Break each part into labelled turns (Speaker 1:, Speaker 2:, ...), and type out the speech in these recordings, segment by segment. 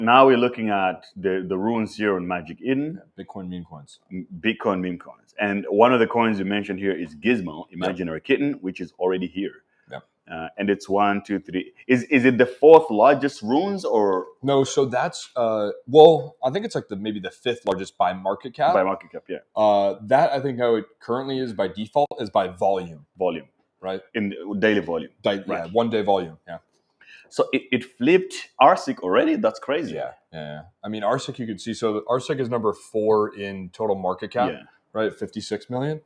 Speaker 1: now we're looking at the runes here on Magic Eden.
Speaker 2: Yeah, Bitcoin meme coins.
Speaker 1: Bitcoin meme coins. And one of the coins you mentioned here is Gizmo, Imaginary Kitten, which is already here. And it's 1, 2, 3. Is it the fourth largest runes or
Speaker 2: no? So that's well, I think it's like maybe the fifth largest by market cap.
Speaker 1: By market cap, yeah.
Speaker 2: That I think how it currently is by default is by volume.
Speaker 1: Volume,
Speaker 2: right?
Speaker 1: In daily volume,
Speaker 2: right. Yeah, 1 day volume. Yeah.
Speaker 1: So it flipped RSIC already. That's crazy.
Speaker 2: Yeah. I mean, RSIC you could see. So RSIC is number 4 in total market cap. Yeah. Right, 56 million,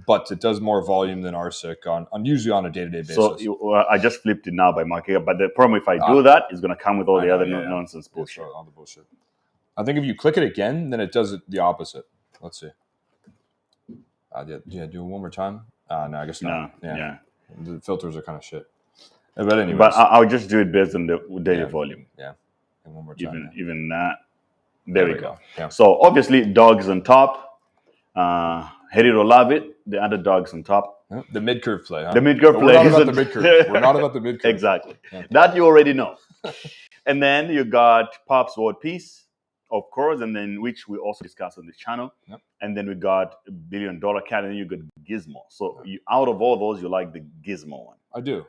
Speaker 2: but it does more volume than RSIC on usually on a day-to-day basis.
Speaker 1: So I just flipped it now by market cap, but the problem if I do that is going to come with all the other nonsense bullshit.
Speaker 2: All the bullshit. I think if you click it again, then it does it the opposite. Let's see. Do it one more time. No, I guess not.
Speaker 1: No, yeah.
Speaker 2: The filters are kind of shit. But anyways.
Speaker 1: But I'll just do it based on the daily volume.
Speaker 2: Yeah. And one more time.
Speaker 1: Even that. There we go.
Speaker 2: Yeah.
Speaker 1: So obviously, dogs on top. Hate it or love it, the underdogs on top.
Speaker 2: The mid-curve play, huh?
Speaker 1: The mid-curve play.
Speaker 2: We're not about the mid-curve. We're not about the mid-curve.
Speaker 1: Exactly. Yeah. That you already know. And then you got Pop's World Peace, of course, and then which we also discussed on this channel.
Speaker 2: Yep.
Speaker 1: And then we got $1 billion cat, and then you got Gizmo. So out of all those, you like the Gizmo one.
Speaker 2: I do.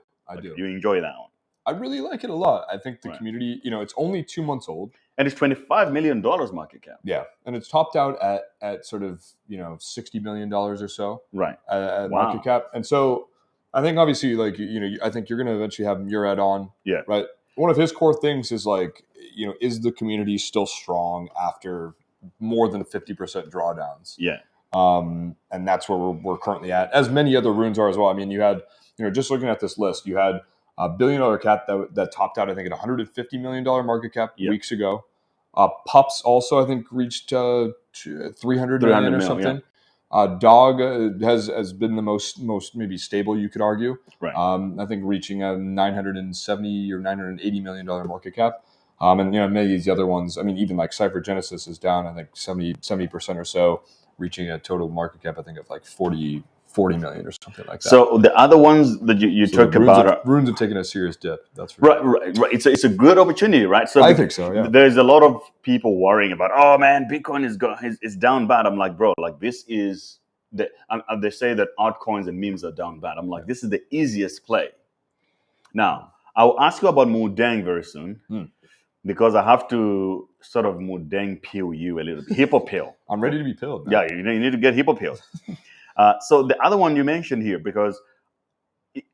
Speaker 1: You enjoy that one.
Speaker 2: I really like it a lot. I think the community, it's only 2 months old.
Speaker 1: And it's $25 million market cap.
Speaker 2: Yeah. And it's topped out at sort of, $60 million or so.
Speaker 1: Right.
Speaker 2: At market cap. And so I think obviously I think you're going to eventually have Murad on.
Speaker 1: Yeah.
Speaker 2: Right. One of his core things is is the community still strong after more than 50% drawdowns?
Speaker 1: Yeah.
Speaker 2: And that's where we're currently at, as many other runes are as well. I mean, you had, just looking at this list, you had $1 billion cat that topped out, I think, at $150 million market cap weeks ago. Pups also, I think, reached 300 million or something. Yeah. Dog has been the most maybe stable, you could argue.
Speaker 1: Right.
Speaker 2: I think reaching a $970 or $980 million market cap. And many of these other ones, I mean, even like Cypher Genesis is down, I think 70% or so, reaching a total market cap, I think, of like 40 million or something like that.
Speaker 1: So the other ones that you talk about
Speaker 2: runes have taken a serious dip. That's for
Speaker 1: right. It's a good opportunity, right? So
Speaker 2: I think so. Yeah.
Speaker 1: There's a lot of people worrying about, oh man, Bitcoin is down bad. I'm like, bro, like this is they say that altcoins and memes are down bad. I'm like, this is the easiest play. Now I'll ask you about Mudang very soon. Because I have to sort of Mudang peel you a little bit. Hippo peel.
Speaker 2: I'm ready to be peeled. Man.
Speaker 1: Yeah, you need to get hippo peeled. So the other one you mentioned here, because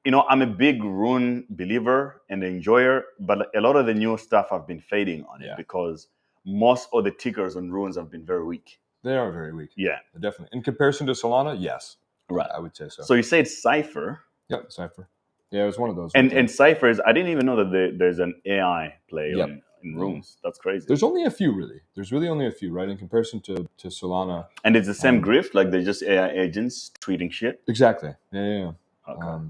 Speaker 1: I'm a big rune believer and enjoyer, but a lot of the new stuff have been fading on it because most of the tickers on runes have been very weak.
Speaker 2: They are very weak.
Speaker 1: Yeah,
Speaker 2: definitely. In comparison to Solana, yes.
Speaker 1: Right.
Speaker 2: I would say so.
Speaker 1: So you say it's Cypher.
Speaker 2: Yep, Cypher. Yeah, it was one of those.
Speaker 1: And Cypher is, I didn't even know that there's an AI play in runes. That's crazy.
Speaker 2: There's only a few, really. There's really only a few, right? In comparison to Solana.
Speaker 1: And it's the same grift, like they're just AI agents tweeting shit?
Speaker 2: Exactly. Yeah.
Speaker 1: Okay.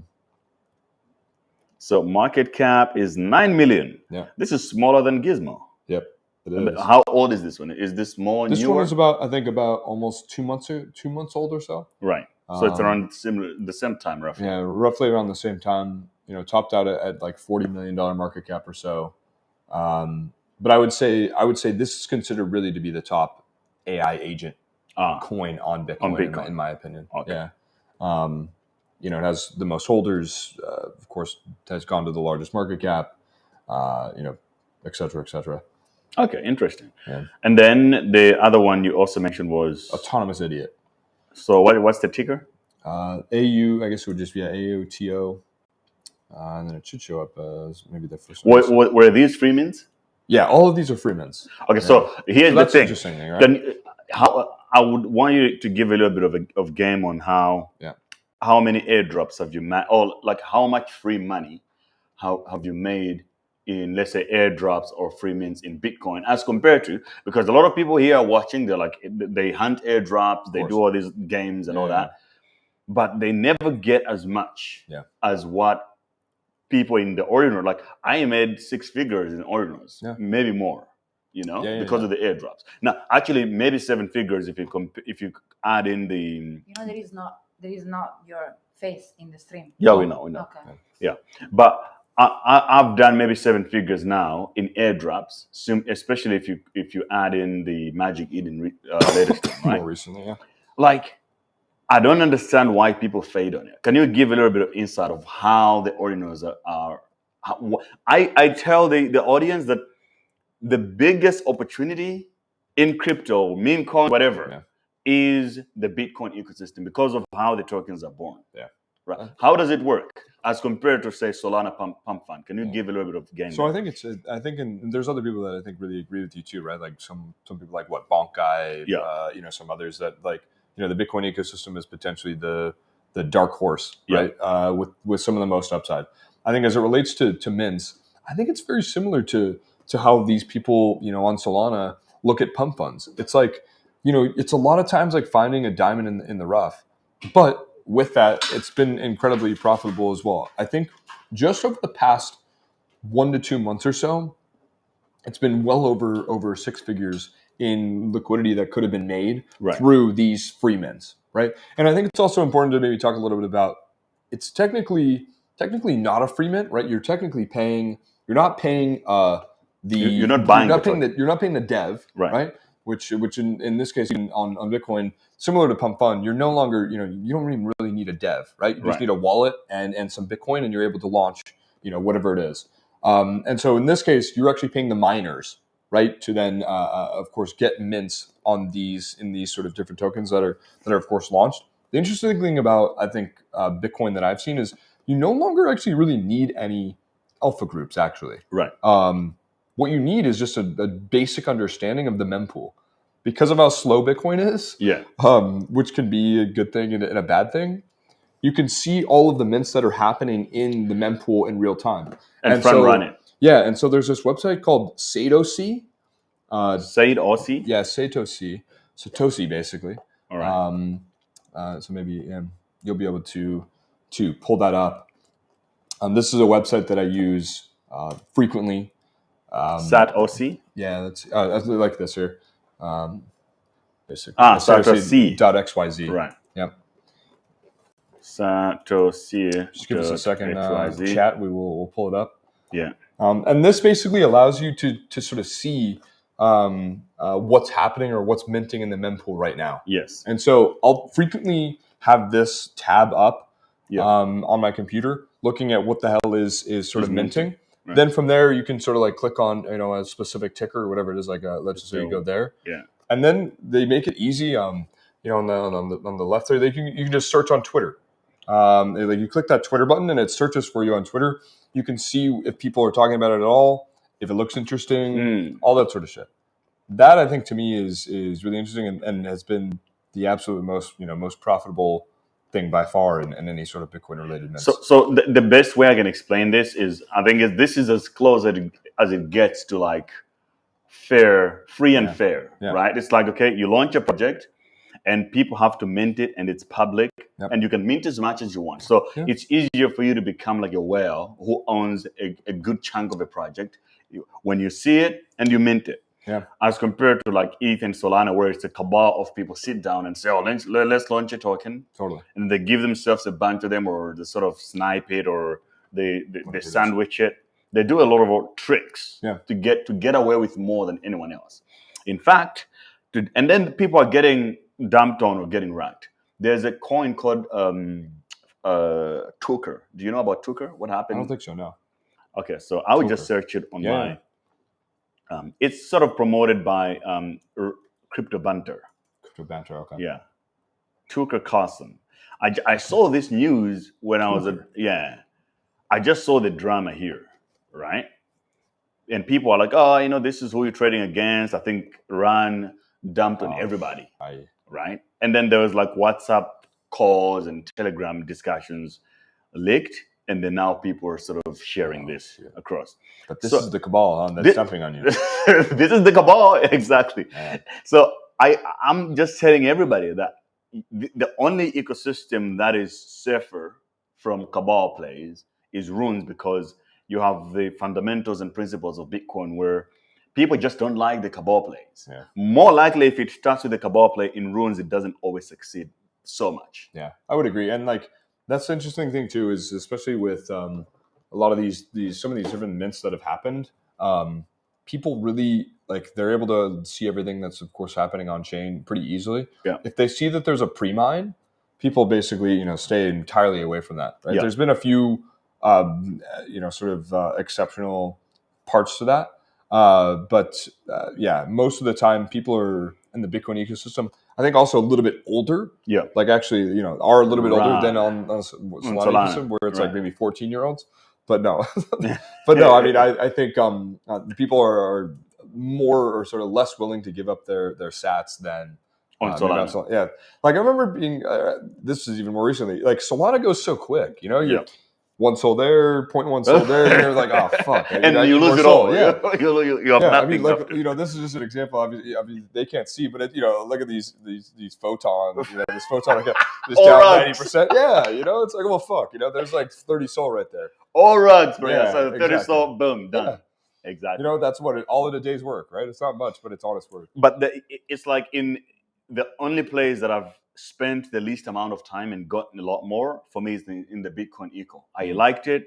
Speaker 1: So market cap is 9 million.
Speaker 2: Yeah.
Speaker 1: This is smaller than Gizmo.
Speaker 2: Yep, it is.
Speaker 1: How old is this one? Is this more newer?
Speaker 2: This one is about almost 2 months old or so.
Speaker 1: Right. So it's around the same time, roughly.
Speaker 2: Yeah, roughly around the same time. Topped out at like $40 million market cap or so. But I would say this is considered really to be the top AI agent coin on Bitcoin. In my opinion.
Speaker 1: Okay.
Speaker 2: Yeah. It has the most holders. Of course, has gone to the largest market cap. Et cetera, et cetera.
Speaker 1: Okay, interesting.
Speaker 2: Yeah.
Speaker 1: And then the other one you also mentioned was
Speaker 2: Autonomous Idiot.
Speaker 1: So what's the ticker?
Speaker 2: AU. I guess it would just be AUTO. And then it should show up as maybe the first one.
Speaker 1: Were these free mints?
Speaker 2: Yeah, all of these are free mints.
Speaker 1: Okay, so here's the thing.
Speaker 2: Interesting, right?
Speaker 1: Then how I would want you to give a little bit of game on how many airdrops have you made, or like how much free money have you made in, let's say, airdrops or free mints in Bitcoin as compared to, because a lot of people here are watching, they're like, they hunt airdrops, they do all these games and all that, but they never get as much as what people in the ordinary, like I made 6 figures in ordinals, maybe more, because of the airdrops. Now, actually, maybe 7 figures if you add in the.
Speaker 3: There is not your face in the stream.
Speaker 1: Yeah, we know.
Speaker 3: Okay.
Speaker 1: Yeah, but I've done maybe 7 figures now in airdrops, especially if you add in the Magic Eden latest one, right?
Speaker 2: More recently, yeah.
Speaker 1: Like, I don't understand why people fade on it. Can you give a little bit of insight of how the ordinals are I tell the audience that the biggest opportunity in crypto, meme coin, whatever, is the Bitcoin ecosystem because of how the tokens are born.
Speaker 2: Yeah.
Speaker 1: Right. How does it work as compared to, say, Solana pump fund? Can you give a little bit of game?
Speaker 2: So I think and there's other people that I think really agree with you too, right? Like some people like Bonk Guy, some others that like, the Bitcoin ecosystem is potentially the dark horse, right? With some of the most upside. I think as it relates to mints, I think it's very similar to how these people, on Solana look at pump funds. It's like, it's a lot of times like finding a diamond in the rough, but with that, it's been incredibly profitable as well. I think just over the past 1 to 2 months or so, it's been well over 6 figures in liquidity that could have been made through these free mints, right? And I think it's also important to maybe talk a little bit about, it's technically not a free mint, right? You're technically paying. You're not paying
Speaker 1: you're not buying.
Speaker 2: You're not paying the dev, right? Which in this case on Bitcoin, similar to Pump Fund, you're no longer, you don't even really need a dev, right? You just need a wallet and some Bitcoin, and you're able to launch, whatever it is. And so in this case, you're actually paying the miners, right, to then, of course, get mints in these sort of different tokens that are of course launched. The interesting thing about, I think, Bitcoin that I've seen is you no longer actually really need any alpha groups, actually.
Speaker 1: Right.
Speaker 2: What you need is just a basic understanding of the mempool. Because of how slow Bitcoin is, which can be a good thing and a bad thing, you can see all of the mints that are happening in the mempool in real time.
Speaker 1: And front run it.
Speaker 2: Yeah, and so there's this website called Satoshi.
Speaker 1: Satoshi?
Speaker 2: Yeah, Satoshi, basically.
Speaker 1: All right.
Speaker 2: So maybe you'll be able to pull that up. This is a website that I use frequently.
Speaker 1: Satoshi?
Speaker 2: Yeah, that's like this here. Basically.
Speaker 1: Satoshi.xyz.
Speaker 2: Right. Yep.
Speaker 1: Satoshi.
Speaker 2: Just give us a second. Chat. We'll pull it up.
Speaker 1: Yeah.
Speaker 2: And this basically allows you to sort of see what's happening or what's minting in the mempool right now.
Speaker 1: Yes.
Speaker 2: And so I'll frequently have this tab up on my computer, looking at what the hell is sort of minting. Right. Then from there, you can sort of like click on a specific ticker or whatever it is. Like let's just say you go there.
Speaker 1: Yeah.
Speaker 2: And then they make it easy. On the left there, you can just search on Twitter. Like you click that Twitter button and it searches for you on Twitter. You can see if people are talking about it at all, if it looks interesting, all that sort of shit. That I think to me is really interesting and has been the absolute most profitable thing by far in any sort of Bitcoin related mints.
Speaker 1: So the best way I can explain this is, I think this is as close as it gets to like free and fair, right? It's like, okay, you launch a project and people have to mint it and it's public and you can mint as much as you want. So it's easier for you to become like a whale who owns a good chunk of a project when you see it and you mint it.
Speaker 2: Yeah.
Speaker 1: As compared to like ETH and Solana, where it's a cabal of people sit down and say, "Oh, let's launch a token."
Speaker 2: Totally.
Speaker 1: And they give themselves a bunch of them, or they sort of snipe it, or they sandwich it. They do a lot of tricks to get away with more than anyone else. In fact, and then people are getting dumped on or getting racked. There's a coin called Tucker. Do you know about Tucker? What happened?
Speaker 2: I don't think so. No.
Speaker 1: Okay, so I would just search it on my. It's sort of promoted by Crypto Banter.
Speaker 2: Crypto Banter, okay.
Speaker 1: Yeah. Tucker Carlson. I saw this news when I was I just saw the drama here, right? And people are like, oh, this is who you're trading against. I think Ran dumped on everybody, right? And then there was like WhatsApp calls and Telegram discussions leaked. And then now people are sort of sharing this across.
Speaker 2: But this is the cabal that's dumping on you.
Speaker 1: This is the cabal, exactly. Yeah. So I'm just telling everybody that the only ecosystem that is safer from cabal plays is Runes, because you have the fundamentals and principles of Bitcoin where people just don't like the cabal plays. Yeah. More likely, if it starts with the cabal play in Runes, it doesn't always succeed so much.
Speaker 2: Yeah, I would agree. And like, that's the interesting thing too, is especially with a lot of some of these different mints that have happened, people really they're able to see everything that's of course happening on chain pretty easily.
Speaker 1: Yeah.
Speaker 2: If they see that there's a pre-mine, people basically stay entirely away from that. Right.
Speaker 1: Yeah.
Speaker 2: There's been a few exceptional parts to that. But most of the time people are in the Bitcoin ecosystem, I think also a little bit older.
Speaker 1: Yeah.
Speaker 2: Like actually, are a little bit older than on Solana ecosystem, where it's like maybe 14-year-olds. But no, I mean, I think people are more or sort of less willing to give up their sats than
Speaker 1: on Solana.
Speaker 2: Yeah. Like I remember being, this is even more recently, like Solana goes so quick, you one soul there, 0.1 soul there, and you're like, oh fuck,
Speaker 1: and you lose it all. Yeah, you have nothing.
Speaker 2: I mean, like this is just an example. Obviously, I mean, they can't see, but look at these photons. This photon is down 90%. Yeah, it's like, well, fuck. There's like 30 soul right there.
Speaker 1: All rugs, bro.
Speaker 2: Yeah,
Speaker 1: so 30
Speaker 2: exactly.
Speaker 1: soul, boom, done.
Speaker 2: Yeah.
Speaker 1: Exactly.
Speaker 2: That's all in a day's work, right? It's not much, but it's honest work.
Speaker 1: But it's like in the only place that I've spent the least amount of time and gotten a lot more for me is in the Bitcoin eco. I liked it.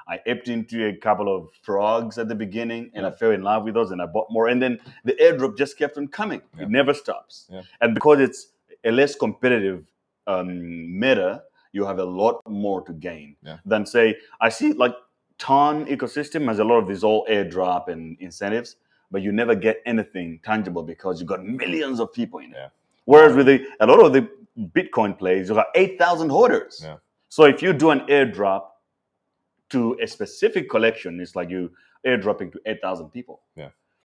Speaker 1: I epped into a couple of frogs at the beginning and I fell in love with those and I bought more. And then the airdrop just kept on coming. Yeah. It never stops. Yeah. And because it's a less competitive meta, you have a lot more to gain than say, I see like Ton ecosystem has a lot of these all airdrop and incentives, but you never get anything tangible because you got millions of people in it. Yeah. Whereas with a lot of the Bitcoin plays, you got 8,000 holders. Yeah. So if you do an airdrop to a specific collection, it's like you airdropping to 8,000 people.
Speaker 2: Yeah.